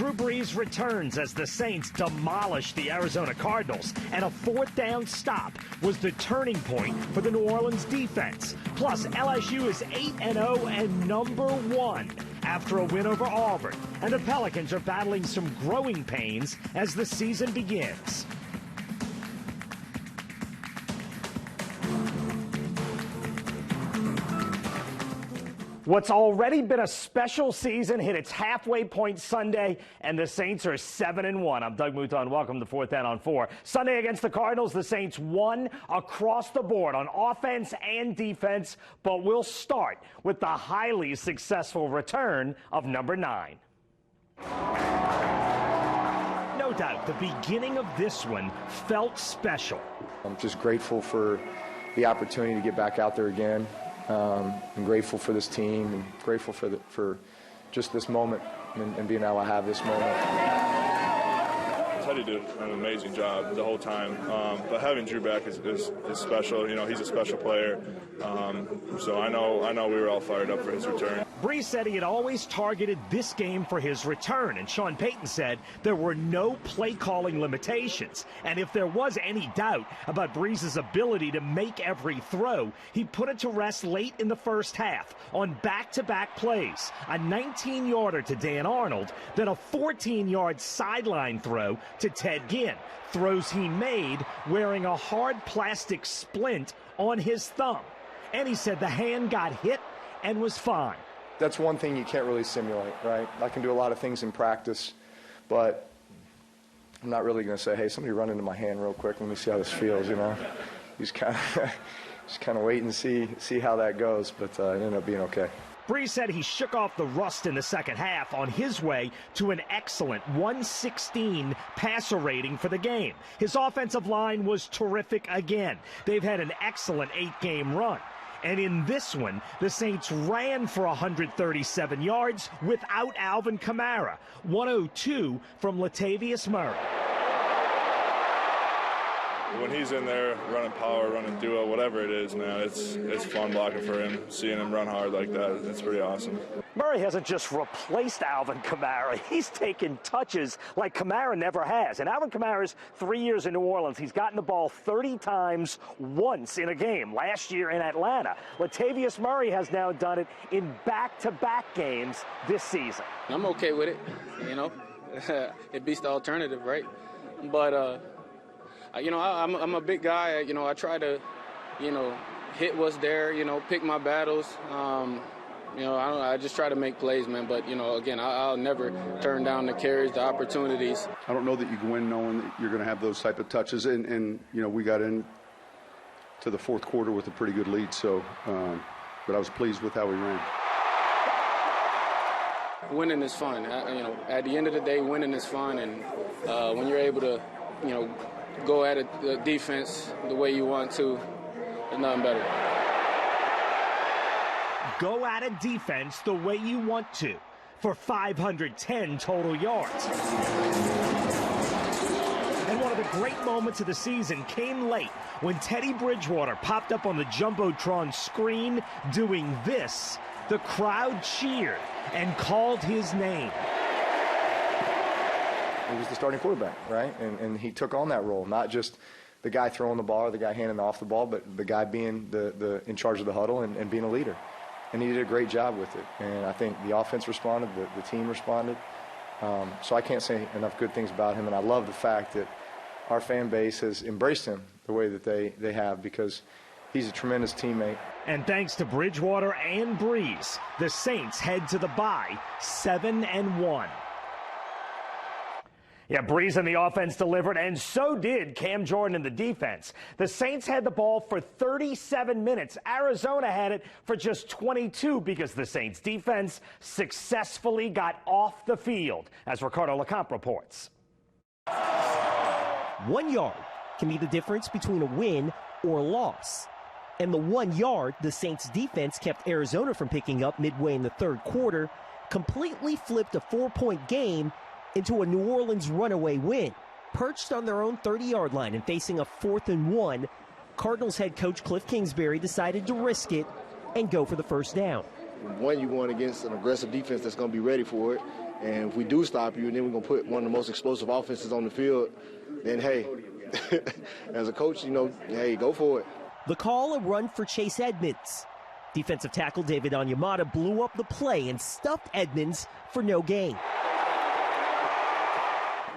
Drew Brees returns as the Saints demolish the Arizona Cardinals, and a fourth down stop was the turning point for the New Orleans defense. Plus, LSU is 8-0 and number 1 after a win over Auburn, and the Pelicans are battling some growing pains as the season begins. What's already been a special season hit its halfway point Sunday, and the Saints are 7-1. I'm Doug Mouton. Welcome to 4th Down on 4. Sunday against the Cardinals, the Saints won across the board on offense and defense, but we'll start with the highly successful return of number 9. No doubt, the beginning of this one felt special. I'm just grateful for the opportunity to get back out there again. I'm grateful for this team and grateful for just this moment and being able to have this moment. Teddy did an amazing job the whole time, but having Drew back is special. You know, he's a special player, so I know we were all fired up for his return. Brees said he had always targeted this game for his return, and Sean Payton said there were no play-calling limitations. And if there was any doubt about Brees' ability to make every throw, he put it to rest late in the first half on back-to-back plays. A 19-yarder to Dan Arnold, then a 14-yard sideline throw to Ted Ginn. Throws he made wearing a hard plastic splint on his thumb. And he said the hand got hit and was fine. That's one thing you can't really simulate, right? I can do a lot of things in practice, but I'm not really going to say, hey, somebody run into my hand real quick. Let me see how this feels, you know. Just kind of wait and see how that goes, but it ended up being okay. Brees said he shook off the rust in the second half on his way to an excellent 116 passer rating for the game. His offensive line was terrific again. They've had an excellent 8-game run. And in this one, the Saints ran for 137 yards without Alvin Kamara. 102 from Latavius Murray. When he's in there running power, running duo, whatever it is, man, it's fun blocking for him. Seeing him run hard like that, it's pretty awesome. Murray hasn't just replaced Alvin Kamara. He's taken touches like Kamara never has. And Alvin Kamara's 3 years in New Orleans, he's gotten the ball 30 times once in a game. Last year in Atlanta. Latavius Murray has now done it in back-to-back games this season. I'm okay with it, you know. It beats the alternative, right? But, you know, I'm a big guy. You know, I try to, you know, hit what's there, you know, pick my battles. You know, I just try to make plays, man. But, you know, again, I'll never turn down the carries, the opportunities. I don't know that you go in knowing that you're going to have those type of touches. And you know, we got in to the fourth quarter with a pretty good lead. So, but I was pleased with how we ran. Winning is fun. You know, at the end of the day, winning is fun. And when you're able to, you know, go at the defense the way you want to, there's nothing better. Go at a defense the way you want to for 510 total yards. And one of the great moments of the season came late when Teddy Bridgewater popped up on the Jumbotron screen doing this. The crowd cheered and called his name. He was the starting quarterback, right? And he took on that role, not just the guy throwing the ball or the guy handing off the ball, but the guy being the in charge of the huddle and being a leader. And he did a great job with it. And I think the offense responded, the team responded. So I can't say enough good things about him. And I love the fact that our fan base has embraced him the way that they have, because he's a tremendous teammate. And thanks to Bridgewater and Brees, the Saints head to the bye 7-1. Yeah, Brees and the offense delivered, and so did Cam Jordan and the defense. The Saints had the ball for 37 minutes. Arizona had it for just 22 because the Saints defense successfully got off the field, as Ricardo LeCompte reports. 1 yard can be the difference between a win or a loss. And the 1 yard the Saints defense kept Arizona from picking up midway in the third quarter completely flipped a 4-point game into a New Orleans runaway win. Perched on their own 30-yard line and facing a 4th and 1, Cardinals head coach Cliff Kingsbury decided to risk it and go for the first down. One, you're going against an aggressive defense that's going to be ready for it, And if we do stop you, and then we're going to put one of the most explosive offenses on the field, then, hey, as a coach, hey, go for it. The call, a run for Chase Edmonds. Defensive tackle David Onyemata blew up the play and stuffed Edmonds for no gain.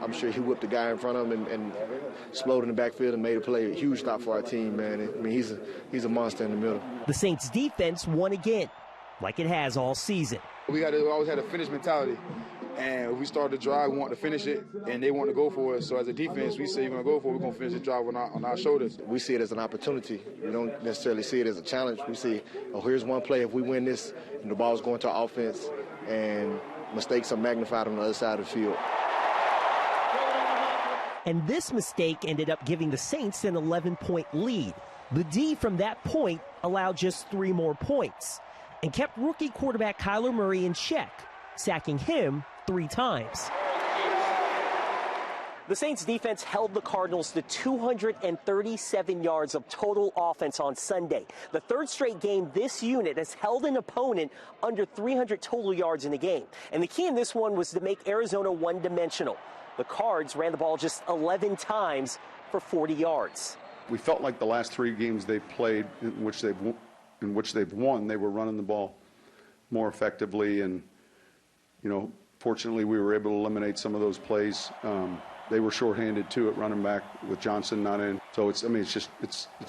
I'm sure he whipped the guy in front of him and exploded in the backfield and made a play. A huge stop for our team, man. I mean, he's a monster in the middle. The Saints defense won again, like it has all season. We always had a finish mentality. And if we start the drive, we want to finish it, and they want to go for it. So as a defense, we say we're going to go for it. We're going to finish the drive on our shoulders. We see it as an opportunity. We don't necessarily see it as a challenge. We see, here's one play. If we win this, and the ball's going to our offense, and mistakes are magnified on the other side of the field. And this mistake ended up giving the Saints an 11-point lead. The D from that point allowed just 3 more points and kept rookie quarterback Kyler Murray in check, sacking him 3 times. The Saints defense held the Cardinals to 237 yards of total offense on Sunday. The 3rd straight game this unit has held an opponent under 300 total yards in the game. And the key in this one was to make Arizona one-dimensional. The Cards ran the ball just 11 times for 40 yards. We felt like the last 3 games they've played, in which they've won, they were running the ball more effectively, and fortunately we were able to eliminate some of those plays. They were shorthanded too at running back with Johnson not in, so it's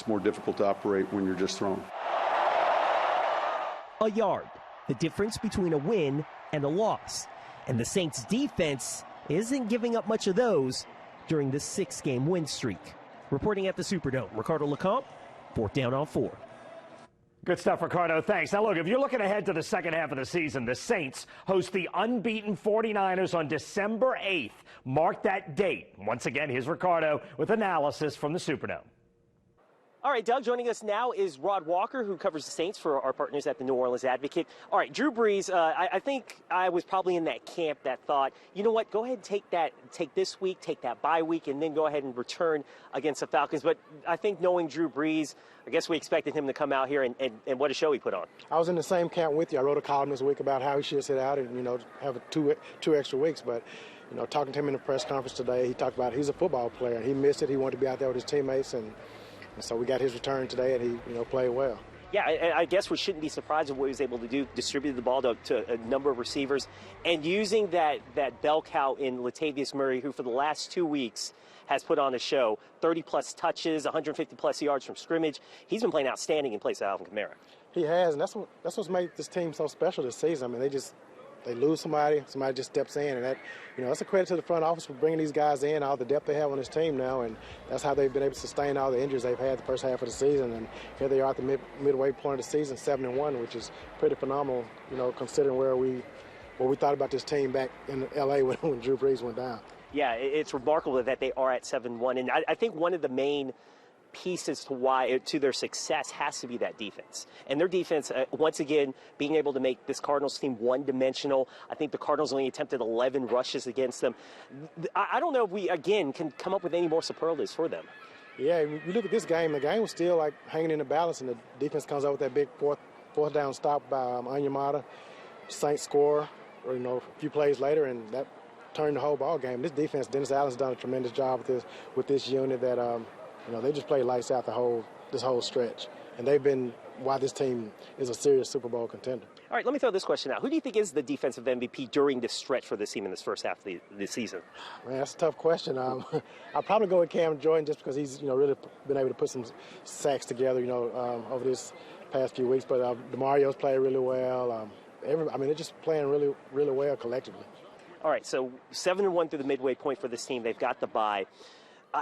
more difficult to operate when you're just throwing. A yard, the difference between a win and a loss, and the Saints defense isn't giving up much of those during this 6-game win streak. Reporting at the Superdome, Ricardo LeCompte, 4th down on 4. Good stuff, Ricardo. Thanks. Now, look, if you're looking ahead to the second half of the season, the Saints host the unbeaten 49ers on December 8th. Mark that date. Once again, here's Ricardo with analysis from the Superdome. All right, Doug, joining us now is Rod Walker, who covers the Saints for our partners at the New Orleans Advocate. All right, Drew Brees, I think I was probably in that camp that thought, you know what, go ahead and take this week, take that bye week, and then go ahead and return against the Falcons. But I think knowing Drew Brees, I guess we expected him to come out here and what a show he put on. I was in the same camp with you. I wrote a column this week about how he should sit out and, have two extra weeks. But, talking to him in the press conference today, he talked about he's a football player. He missed it. He wanted to be out there with his teammates, and so we got his return today, and he played well. Yeah, I guess we shouldn't be surprised at what he was able to do, distribute the ball to a number of receivers, and using that bell cow in Latavius Murray, who for the last 2 weeks has put on a show, 30-plus touches, 150-plus yards from scrimmage. He's been playing outstanding in place of Alvin Kamara. He has, and that's what's made this team so special this season. I mean, they lose somebody just steps in, and that, that's a credit to the front office for bringing these guys in, all the depth they have on this team now, and that's how they've been able to sustain all the injuries they've had the first half of the season. And here they are at the midway point of the season, 7-1, which is pretty phenomenal, considering what we thought about this team back in L.A. when Drew Brees went down. Yeah, it's remarkable that they are at 7-1, and I think one of the main pieces to their success has to be that defense. And their defense, once again, being able to make this Cardinals team one-dimensional. I think the Cardinals only attempted 11 rushes against them. I don't know if we, again, can come up with any more superlatives for them. Yeah, you look at this game, the game was still like hanging in the balance, and the defense comes out with that big fourth down stop by Onyemata. Saints score, a few plays later, and that turned the whole ball game. This defense, Dennis Allen's done a tremendous job with this unit that they just played lights out this whole stretch. And they've been why this team is a serious Super Bowl contender. All right, let me throw this question out. Who do you think is the defensive MVP during this stretch for this team in this first half of the season? Man, that's a tough question. I'll probably go with Cam Jordan just because he's really been able to put some sacks together, over this past few weeks. But DeMario's played really well. They're just playing really, really well collectively. All right, so 7-1 through the midway point for this team. They've got the bye.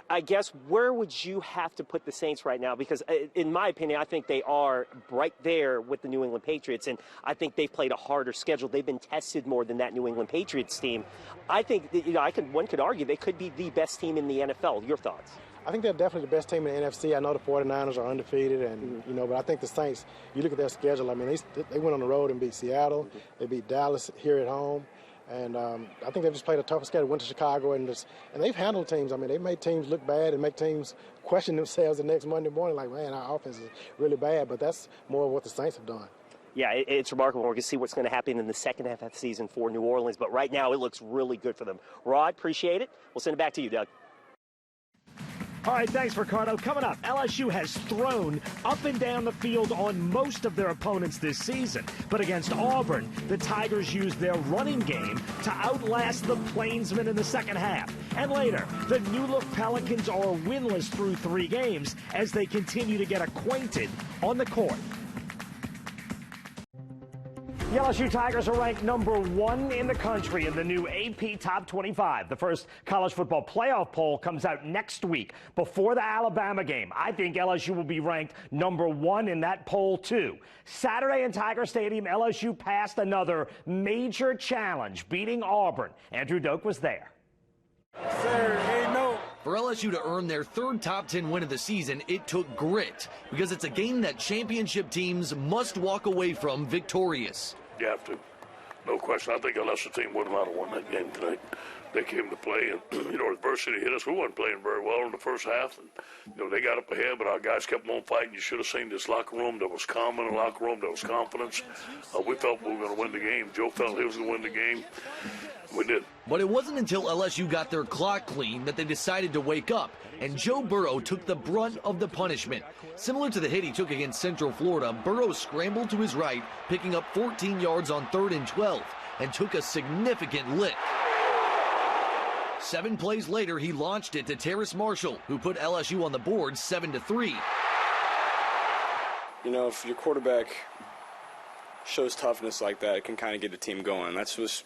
I guess where would you have to put the Saints right now? Because in my opinion, I think they are right there with the New England Patriots, and I think they've played a harder schedule. They've been tested more than that New England Patriots team. I think one could argue they could be the best team in the NFL. Your thoughts? I think they're definitely the best team in the NFC. I know the 49ers are undefeated, and but I think the Saints, you look at their schedule, they went on the road and beat Seattle. They beat Dallas here at home. And I think they've just played a tougher schedule, went to Chicago, and they've handled teams. They've made teams look bad and make teams question themselves the next Monday morning, like, man, our offense is really bad. But that's more of what the Saints have done. Yeah, it's remarkable. We're going to see what's going to happen in the second half of the season for New Orleans. But right now, it looks really good for them. Rod, appreciate it. We'll send it back to you, Doug. All right, thanks, Ricardo. Coming up, LSU has thrown up and down the field on most of their opponents this season. But against Auburn, the Tigers used their running game to outlast the Plainsmen in the second half. And later, the New Look Pelicans are winless through 3 games as they continue to get acquainted on the court. The LSU Tigers are ranked number 1 in the country in the new AP Top 25. The first college football playoff poll comes out next week before the Alabama game. I think LSU will be ranked number 1 in that poll, too. Saturday in Tiger Stadium, LSU passed another major challenge, beating Auburn. Andrew Doak was there. For LSU to earn their 3rd top 10 win of the season, it took grit, because it's a game that championship teams must walk away from victorious. You have to. No question. I think LSU team would not have won that game tonight. They came to play, and, adversity hit us. We weren't playing very well in the first half. And, they got up ahead, but our guys kept on fighting. You should have seen this locker room. There was calm in the locker room. There was confidence. We felt we were going to win the game. Joe felt he was going to win the game. We did. But it wasn't until LSU got their clock clean that they decided to wake up, and Joe Burrow took the brunt of the punishment. Similar to the hit he took against Central Florida, Burrow scrambled to his right, picking up 14 yards on 3rd and 12, and took a significant lick. 7 plays later, he launched it to Terrace Marshall, who put LSU on the board 7-3. If your quarterback shows toughness like that, it can kind of get the team going. That's just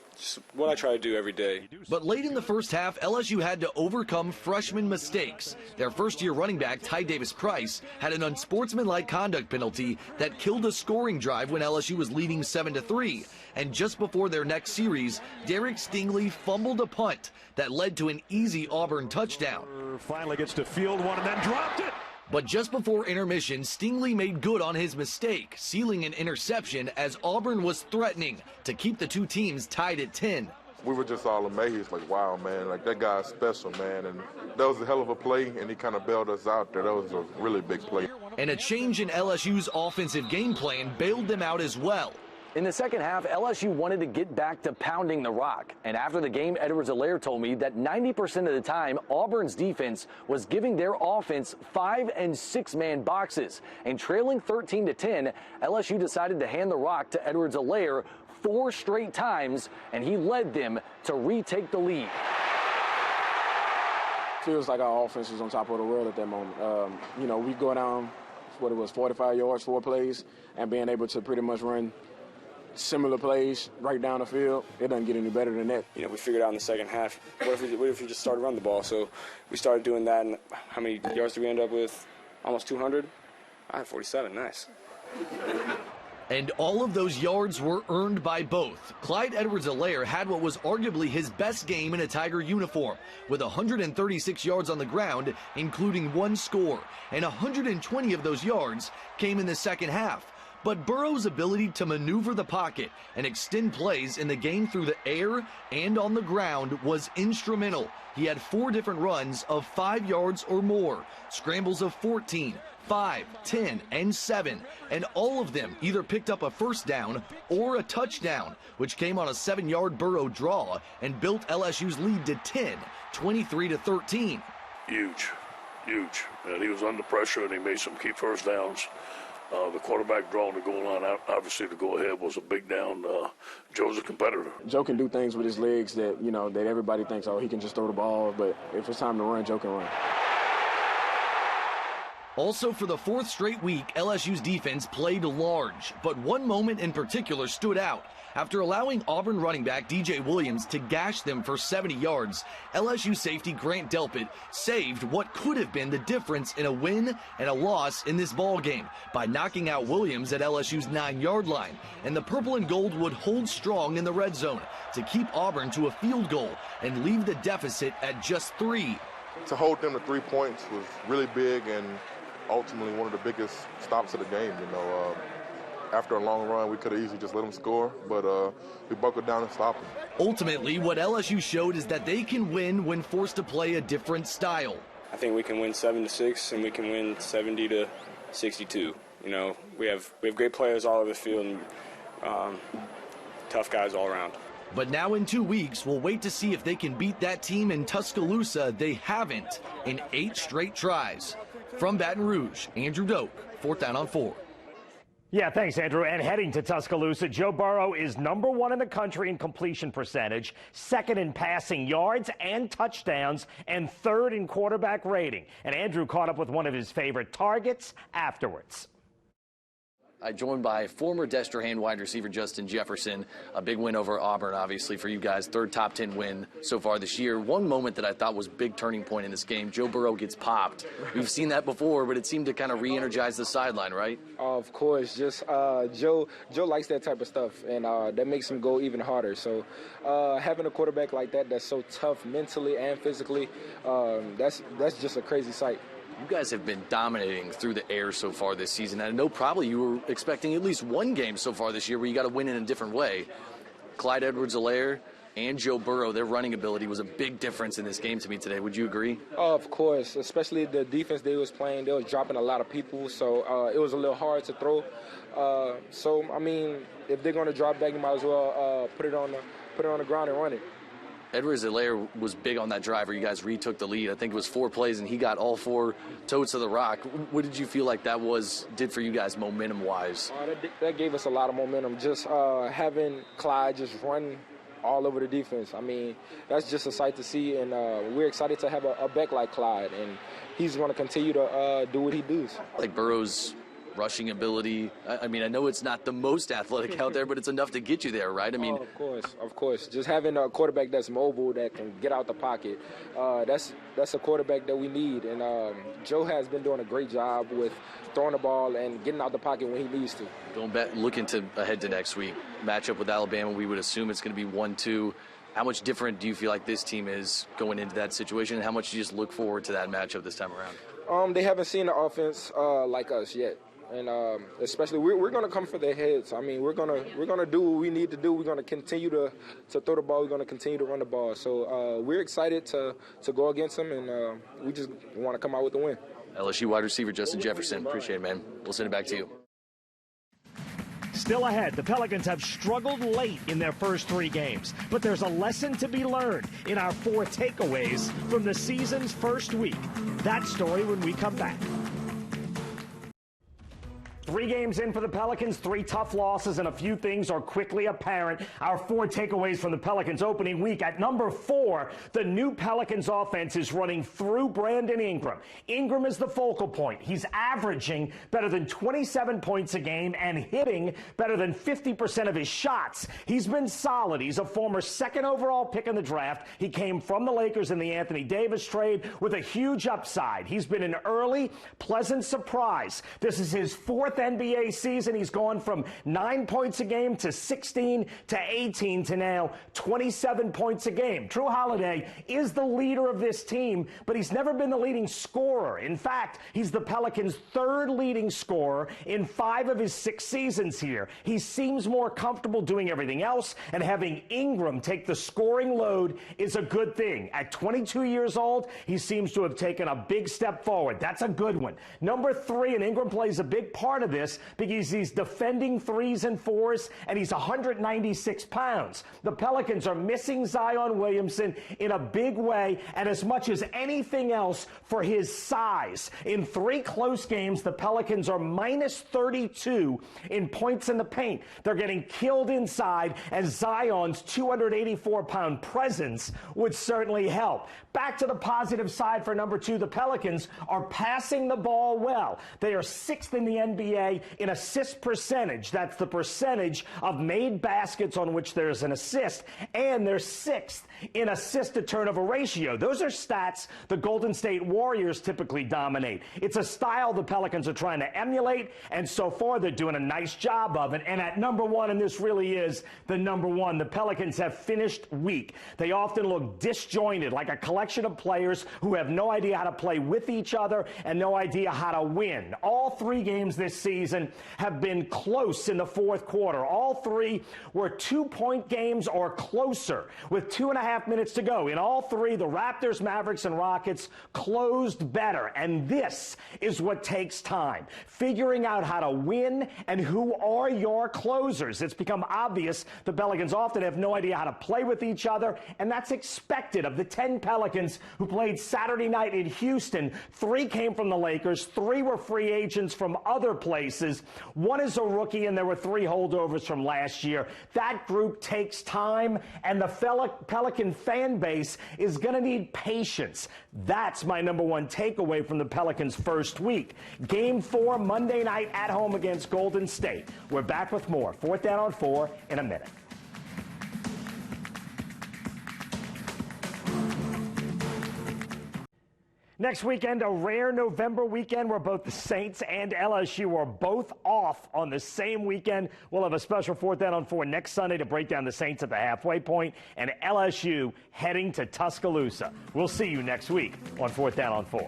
what I try to do every day. But late in the first half, LSU had to overcome freshman mistakes. Their first-year running back, Ty Davis-Price, had an unsportsmanlike conduct penalty that killed a scoring drive when LSU was leading 7-3. And just before their next series, Derek Stingley fumbled a punt that led to an easy Auburn touchdown. Finally gets to field one and then dropped it. But just before intermission, Stingley made good on his mistake, sealing an interception as Auburn was threatening to keep the 2 teams tied at 10. We were just all amazed, like, wow, man, like, that guy's special, man. And that was a hell of a play, and he kind of bailed us out there. That was a really big play. And a change in LSU's offensive game plan bailed them out as well. In the second half, LSU wanted to get back to pounding the rock. And after the game, Edwards-Helaire told me that 90% of the time, Auburn's defense was giving their offense 5- and 6-man boxes. And trailing 13-10, LSU decided to hand the rock to Edwards-Helaire 4 straight times, and he led them to retake the lead. Feels like our offense was on top of the world at that moment. We go down, 45 yards, 4 plays, and being able to pretty much run similar plays right down the field, it doesn't get any better than that. We figured out in the second half, what if we just started running the ball? So we started doing that, and how many yards did we end up with? Almost 200? I had 47, nice. And all of those yards were earned by both. Clyde Edwards-Helaire had what was arguably his best game in a Tiger uniform, with 136 yards on the ground, including 1 score, and 120 of those yards came in the second half. But Burrow's ability to maneuver the pocket and extend plays in the game through the air and on the ground was instrumental. He had 4 different runs of 5 yards or more, scrambles of 14, 5, 10, and 7, and all of them either picked up a first down or a touchdown, which came on a 7-yard Burrow draw and built LSU's lead to 10, 23-13. Huge. And he was under pressure, and he made some key first downs. The quarterback drawing the goal line, obviously the go-ahead was a big down. Joe's a competitor. Joe can do things with his legs that, that everybody thinks, he can just throw the ball. But if it's time to run, Joe can run. Also, for the 4th straight week, LSU's defense played large, but one moment in particular stood out. After allowing Auburn running back DJ Williams to gash them for 70 yards, LSU safety Grant Delpit saved what could have been the difference in a win and a loss in this ball game by knocking out Williams at LSU's 9-yard line. And the purple and gold would hold strong in the red zone to keep Auburn to a field goal and leave the deficit at just 3. To hold them to 3 points was really big and ultimately one of the biggest stops of the game. After a long run, we could have easily just let them score, but we buckled down and stopped them. Ultimately, what LSU showed is that they can win when forced to play a different style. I think we can win 7-6, and we can win 70-62. You know, we have great players all over the field and tough guys all around. But now in 2 weeks, we'll wait to see if they can beat that team in Tuscaloosa they haven't in 8 straight tries. From Baton Rouge, Andrew Doak, 4th Down on 4. Yeah, thanks, Andrew. And heading to Tuscaloosa, Joe Burrow is #1 in the country in completion percentage, 2nd in passing yards and touchdowns, and 3rd in quarterback rating. And Andrew caught up with one of his favorite targets afterwards. I joined by former Destrehan wide receiver Justin Jefferson. A big win over Auburn, obviously, for you guys. 3rd top 10 win so far this year. One moment that I thought was a big turning point in this game, Joe Burrow gets popped. We've seen that before, but it seemed to kind of re-energize the sideline, right? Of course. Just Joe likes that type of stuff, and that makes him go even harder. So having a quarterback like that that's so tough mentally and physically, that's just a crazy sight. You guys have been dominating through the air so far this season. I know probably you were expecting at least one game so far this year where you got to win in a different way. Clyde Edwards-Helaire and Joe Burrow, their running ability was a big difference in this game to me today. Would you agree? Of course, especially the defense they was playing. They was dropping a lot of people, so it was a little hard to throw. So, I mean, if they're going to drop back, you might as well put it on the ground and run it. Edwards-Helaire was big on that drive where you guys retook the lead. I think it was 4 plays, and he got all 4 totes of the rock. What did you feel like that did for you guys momentum-wise? That gave us a lot of momentum. Just having Clyde just run all over the defense. I mean, that's just a sight to see, and we're excited to have a back like Clyde, and he's going to continue to do what he does. Like Burrow's rushing ability. I mean, I know it's not the most athletic out there, but it's enough to get you there, right? I mean, of course. Just having a quarterback that's mobile, that can get out the pocket, that's a quarterback that we need. And Joe has been doing a great job with throwing the ball and getting out the pocket when he needs to. Going back, looking ahead to next week, matchup with Alabama, we would assume it's going to be 1-2. How much different do you feel like this team is going into that situation, and how much do you just look forward to that matchup this time around? They haven't seen the offense like us yet. And especially, we're going to come for their heads. I mean, we're gonna do what we need to do. We're going to continue to throw the ball. We're going to continue to run the ball. So we're excited to go against them, and we just want to come out with the win. LSU wide receiver Justin Jefferson. Appreciate it, man. We'll send it back to you. Still ahead, the Pelicans have struggled late in their first 3 games, but there's a lesson to be learned in our 4 takeaways from the season's first week. That story when we come back. 3 games in for the Pelicans, 3 tough losses, and a few things are quickly apparent. Our 4 takeaways from the Pelicans opening week. At number 4, the new Pelicans offense is running through Brandon Ingram. Ingram is the focal point. He's averaging better than 27 points a game and hitting better than 50% of his shots. He's been solid. He's a former 2nd overall pick in the draft. He came from the Lakers in the Anthony Davis trade with a huge upside. He's been an early, pleasant surprise. This is his 4th NBA season. He's gone from 9 points a game to 16 to 18 to now 27 points a game. Drew Holiday is the leader of this team, but he's never been the leading scorer. In fact, he's the Pelicans' 3rd leading scorer in 5 of his 6 seasons here. He seems more comfortable doing everything else, and having Ingram take the scoring load is a good thing. At 22 years old, he seems to have taken a big step forward. That's a good one. Number 3, and Ingram plays a big part of this because he's defending 3s and 4s, and he's 196 pounds. The Pelicans are missing Zion Williamson in a big way, and as much as anything else for his size. In 3 close games, the Pelicans are minus 32 in points in the paint. They're getting killed inside, and Zion's 284-pound presence would certainly help. Back to the positive side for number 2, the Pelicans are passing the ball well. They are 6th in the NBA in assist percentage. That's the percentage of made baskets on which there's an assist, and they're 6th in assist to turnover ratio. Those are stats the Golden State Warriors typically dominate. It's a style the Pelicans are trying to emulate, and so far they're doing a nice job of it. And at number 1, and this really is the number 1, the Pelicans have finished weak. They often look disjointed, like a collection of players who have no idea how to play with each other and no idea how to win. All 3 games this season have been close in the fourth quarter. All three were 2-point games or closer with 2.5 minutes to go. In all three, the Raptors, Mavericks, and Rockets closed better. And this is what takes time. Figuring out how to win and who are your closers. It's become obvious the Pelicans often have no idea how to play with each other, and that's expected of the 10 Pelicans who played Saturday night in Houston. 3 came from the Lakers, 3 were free agents from other places. 1 is a rookie, and there were 3 holdovers from last year. That group takes time, and the Pelican fan base is going to need patience. That's my number one takeaway from the Pelicans' first week. Game 4, Monday night at home against Golden State. We're back with more 4th Down on 4 in a minute. Next weekend, a rare November weekend where both the Saints and LSU are both off on the same weekend. We'll have a special 4th Down on 4 next Sunday to break down the Saints at the halfway point and LSU heading to Tuscaloosa. We'll see you next week on 4th Down on 4.